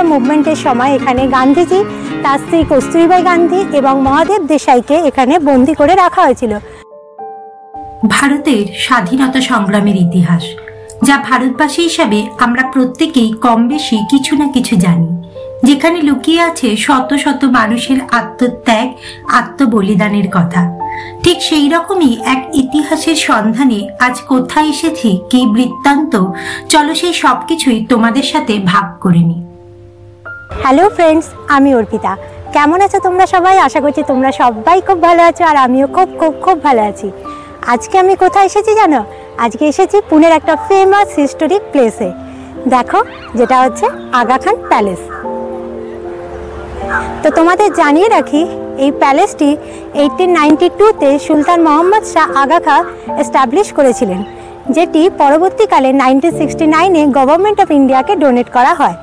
India মুভমেন্টের সময় এখানে গান্ধীজি, তার স্ত্রী কস্তুরবাই গান্ধী এবং মহাদেব দেশাইকে এখানে বন্দী করে রাখা হয়েছিল। ভারতের স্বাধীনতা সংগ্রামের ইতিহাস, যা ভারতবাসী হিসাবে আমরা প্রত্যেকেই কম বেশি কিছু না কিছু জানি, যেখানে লুকিয়ে আছে শত শত মানুষের আত্মত্যাগ, আত্মবলিদানের কথা। ঠিক সেই রকমই এক ইতিহাসের সন্ধানে আজ কোথায় এসেছি, কি বৃত্তান্ত, চলো সেই সবকিছুই তোমাদের সাথে ভাগ করে নিই। হ্যালো ফ্রেন্ডস, আমি অর্পিতা। কেমন আছো তোমরা সবাই? আশা করছি তোমরা সবাই খুব ভালো আছো, আর আমিও খুব খুব খুব ভালো আছি। আজকে আমি কোথায় এসেছি জানো? আজকে এসেছি পুনের একটা ফেমাস হিস্টোরিক প্লেসে। দেখো, যেটা হচ্ছে আগা খান প্যালেস। তো তোমাদের জানিয়ে রাখি, এই প্যালেসটি 1892-তে সুলতান মোহাম্মদ শাহ আগা খাঁ এস্টাবলিশ করেছিলেন, যেটি পরবর্তীকালে 1969-এ গভর্নমেন্ট অফ ইন্ডিয়াকে ডোনেট করা হয়।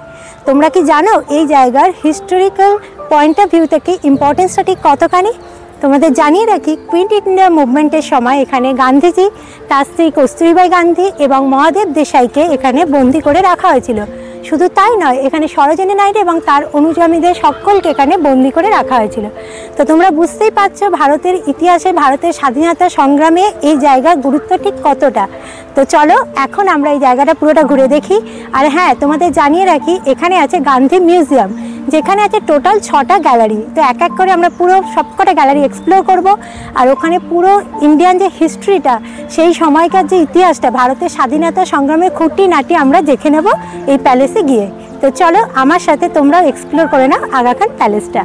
তোমরা কি জানো এই জায়গার হিস্টোরিক্যাল পয়েন্ট অফ ভিউ থেকে ইম্পর্টেন্সটা ঠিক কতখানি? তোমাদের জানিয়ে রাখি, কুইট ইন্ডিয়া মুভমেন্টের সময় এখানে গান্ধীজি, তার স্ত্রী কস্তুরবাই গান্ধী এবং মহাদেব দেশাইকে এখানে বন্দী করে রাখা হয়েছিল। শুধু তাই নয়, এখানে সরোজিনী নাইডু এবং তার অনুগামীদের সকলকে এখানে বন্দী করে রাখা হয়েছিল। তো তোমরা বুঝতেই পারছো ভারতের ইতিহাসে, ভারতের স্বাধীনতা সংগ্রামে এই জায়গার গুরুত্ব ঠিক কতটা। তো চলো এখন আমরা এই জায়গাটা পুরোটা ঘুরে দেখি। আর হ্যাঁ, তোমাদের জানিয়ে রাখি, এখানে আছে গান্ধী মিউজিয়াম, যেখানে আছে টোটাল 6টা গ্যালারি। তো এক এক করে আমরা পুরো সবকটা গ্যালারি এক্সপ্লোর করব। আর ওখানে পুরো ইন্ডিয়ান যে হিস্ট্রিটা, সেই সময়কার যে ইতিহাসটা, ভারতের স্বাধীনতা সংগ্রামের খুঁটিনাটি আমরা দেখে নেব এই প্যালেসে গিয়ে। তো চলো আমার সাথে তোমরাও এক্সপ্লোর করে নাও আগা খান প্যালেসটা।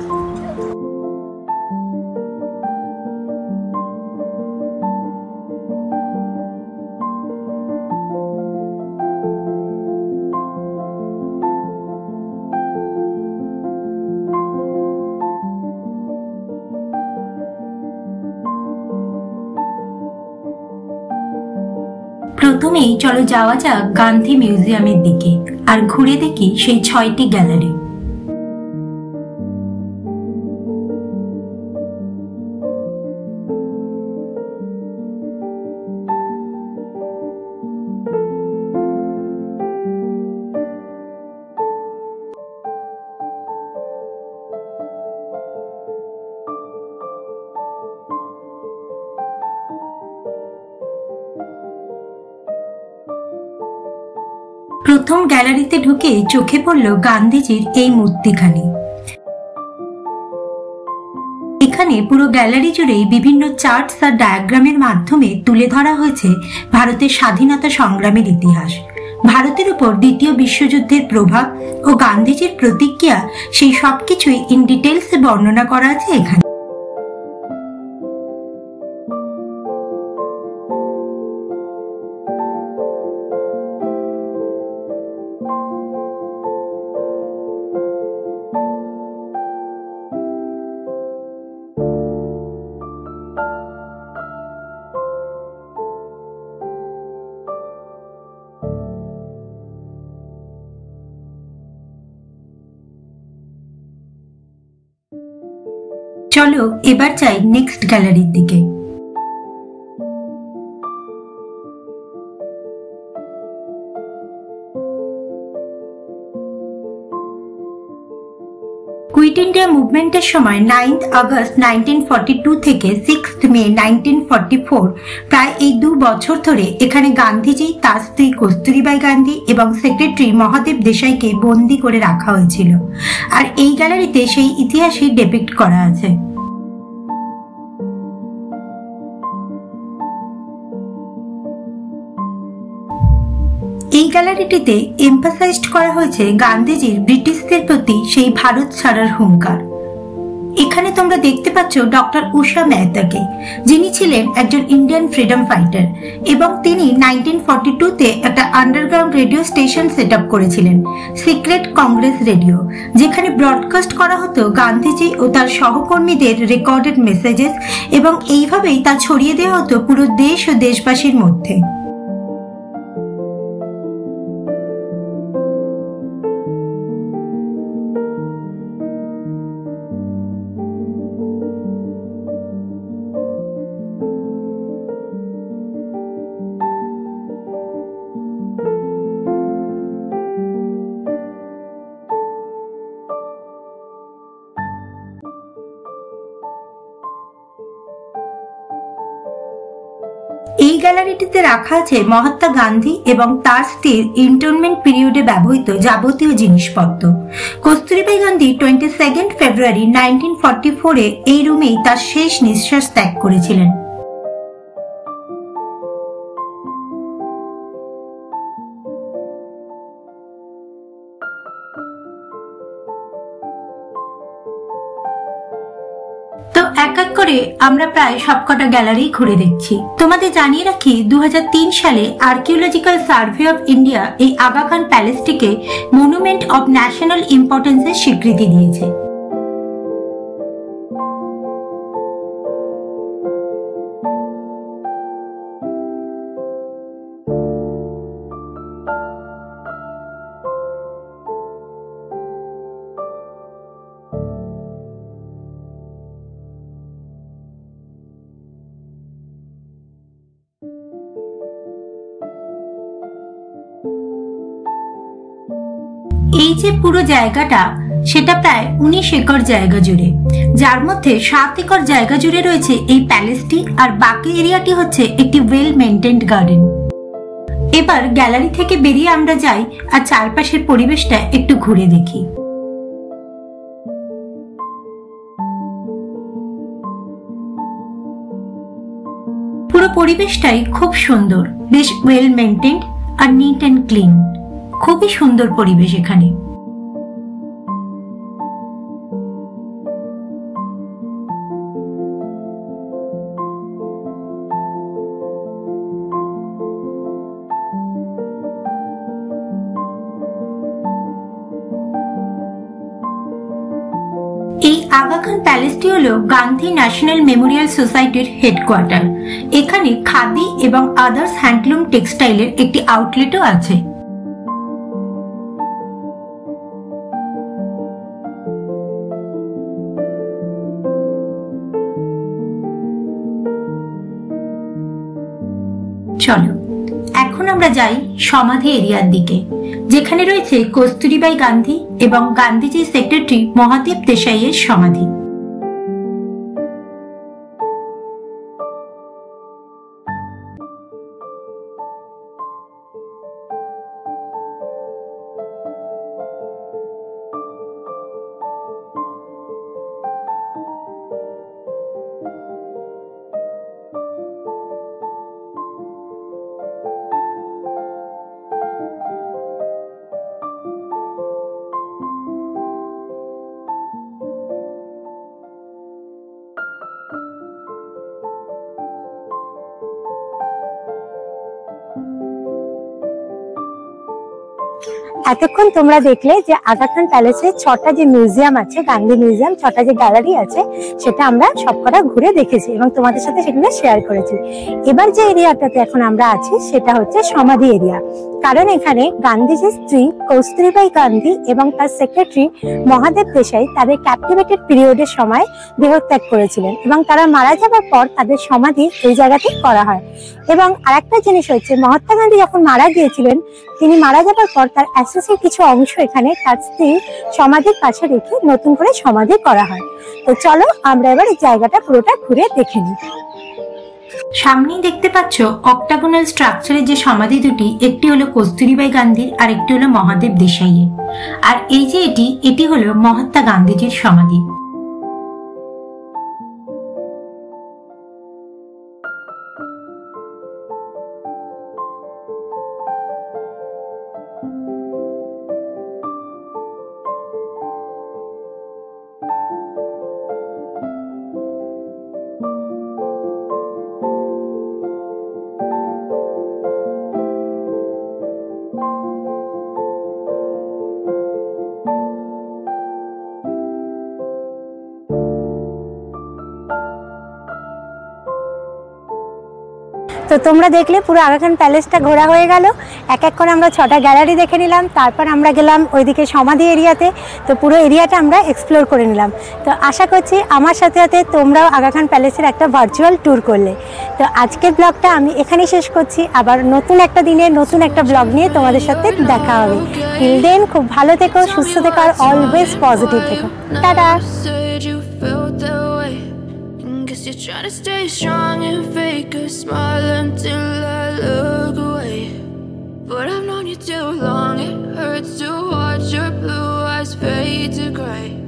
প্রথমেই চলো যাওয়া যাক গান্ধী মিউজিয়ামের দিকে আর ঘুরে দেখি সেই 6টি গ্যালারি। প্রথম গ্যালারিতে ঢুকে চোখে পড়ল গান্ধীজির এই মূর্তিখানি। এখানে পুরো গ্যালারি জুড়েই বিভিন্ন চার্টস আর ডায়াগ্রামের মাধ্যমে তুলে ধরা হয়েছে ভারতের স্বাধীনতা সংগ্রামের ইতিহাস, ভারতের উপর দ্বিতীয় বিশ্বযুদ্ধের প্রভাব ও গান্ধীজির প্রতিক্রিয়া, সেই সবকিছুই ইন ডিটেলসে বর্ণনা করা আছে এখানে। চলো এবার যাই নেক্সট গ্যালারির দিকে। কুইট ইন্ডিয়া মুভমেন্টের সময় 9th আগস্ট 1942 থেকে 6th মে 1944, প্রায় এই 2 বছর ধরে এখানে গান্ধীজি, তার স্ত্রী কস্তুরবাই গান্ধী এবং সেক্রেটারি মহাদেব দেশাইকে বন্দী করে রাখা হয়েছিল। আর এই গ্যালারিতে সেই ইতিহাসই ডিপিক্ট করা আছে। এই গ্যালারিটিতে এমফাসাইজড করা হয়েছে গান্ধীজির ব্রিটিশদের প্রতি সেই ভারত ছাড়ার হুঙ্কার। এখানে তোমরা দেখতে পাচ্ছ ডক্টর উষা মেহতাকে, যিনি ছিলেন একজন ইন্ডিয়ান ফ্রিডম ফাইটার এবং তিনি 1942-তে একটা underground radio station set up করেছিলেন, সিক্রেট কংগ্রেস রেডিও, যেখানে ব্রডকাস্ট করা হতো গান্ধীজি ও তার সহকর্মীদের রেকর্ডেড মেসেজেস, এবং এইভাবেই তা ছড়িয়ে দেওয়া হতো পুরো দেশ ও দেশবাসীর মধ্যে। এই গ্যালারিটিতে রাখা আছে মহাত্মা গান্ধী এবং তার স্ত্রীর ইন্টারমেন্ট পিরিয়ডে ব্যবহৃত যাবতীয় জিনিসপত্র। কস্তুরবাই গান্ধী 22 ফেব্রুয়ারি 1944-এ এই রুমেই তার শেষ নিঃশ্বাস ত্যাগ করেছিলেন। তো এক এক করে আমরা প্রায় সবকটা গ্যালারি ঘুরে দেখছি। তোমাদের জানিয়ে রাখি 2003 সালে আর্কিওলজিক্যাল সার্ভে অফ ইন্ডিয়া এই আগা খান প্যালেসটিকে মনুমেন্ট অব ন্যাশনাল ইম্পর্টেন্সের স্বীকৃতি দিয়েছে। এই যে পুরো জায়গাটা সেটা প্রায় 19 একর জায়গা জুড়ে, যার মধ্যে 7 একর জায়গা জুড়ে রয়েছে এই প্যালেসটি, আর বাকি এরিয়াটি হচ্ছে একটি ওয়েল মেইনটেইনড গার্ডেন। এবার গ্যালারি থেকে বেরিয়ে আমরা যাই আর চারপাশের পরিবেশটা একটু ঘুরে দেখি। পুরো পরিবেশটাই খুব সুন্দর, বেশ ওয়েল মেইনটেইনড আর নিট অ্যান্ড ক্লিন। খুবই সুন্দর পরিবেশ এখানে। এই আগা খান প্যালেসটি হলো গান্ধী ন্যাশনাল মেমোরিয়াল সোসাইটির হেডকোয়ার্টার। এখানে খাদি এবং আদার্স হ্যান্ডলুম টেক্সটাইলের একটি আউটলেটও আছে। চলো এখন আমরা যাই সমাধি এরিয়ার দিকে, যেখানে রয়েছে কস্তুরবাই গান্ধী এবং গান্ধীজির সেক্রেটারি মহাদেব দেশাইয়ের সমাধি। এতক্ষণ তোমরা দেখলে যে আগা খান প্যালেসে 6টা যে মিউজিয়াম আছে, গান্ধী মিউজিয়াম, 6টা যে গ্যালারি আছে, সেটা আমরা সবকটা ঘুরে দেখেছি এবং তোমাদের সাথে সেগুলো শেয়ার করেছি। এবার যে এরিয়াটাতে এখন আমরা আছি সেটা হচ্ছে সমাধি এরিয়া। কারণ এখানে গান্ধীজির স্ত্রী কস্তুরবাই গান্ধী এবং তার সেক্রেটারি মহাদেব দেশাই তাদের ক্যাপটিভেটেড পিরিয়ডের সময় দেহত্যাগ করেছিলেন এবং তারা মারা যাবার পর তাদের সমাধি এই জায়গাতে করা হয়। এবং আরেকটা জিনিস হচ্ছে, মহাত্মা গান্ধী যখন মারা গিয়েছিলেন, তিনি মারা যাবার পর তার অ্যাসেসের কিছু অংশ এখানে তার স্ত্রীর সমাধির পাশে রেখে নতুন করে সমাধি করা হয়। তো চলো আমরা এবার এই জায়গাটা পুরোটা ঘুরে দেখে নিই। সামনেই দেখতে পাচ্ছ অক্টাগোনাল স্ট্রাকচারের যে সমাধি দুটি, একটি হলো কস্তুরবাই গান্ধীর আর একটি হলো মহাদেব দেশাইয়ের। আর এই যে এটি হলো মহাত্মা গান্ধীজির সমাধি। তো তোমরা দেখলে পুরো আগা খান প্যালেসটা ঘোরা হয়ে গেল। এক এক করে আমরা 6টা গ্যালারি দেখে নিলাম, তারপর আমরা গেলাম ওইদিকে সমাধি এরিয়াতে। তো পুরো এরিয়াটা আমরা এক্সপ্লোর করে নিলাম। তো আশা করছি আমার সাথে সাথে তোমরাও আগা খান প্যালেসের একটা ভার্চুয়াল ট্যুর করলে। তো আজকের ব্লগটা আমি এখানেই শেষ করছি। আবার নতুন একটা দিনে নতুন একটা ব্লগ নিয়ে তোমাদের সাথে দেখা হবে। টিল দেন খুব ভালো থেকো, সুস্থ থেকো আর অলওয়েজ পজিটিভ থেকো। Tata. you're trying to stay strong and fake a smile until I look away. But I've known you too long, it hurts to watch your blue eyes fade to gray.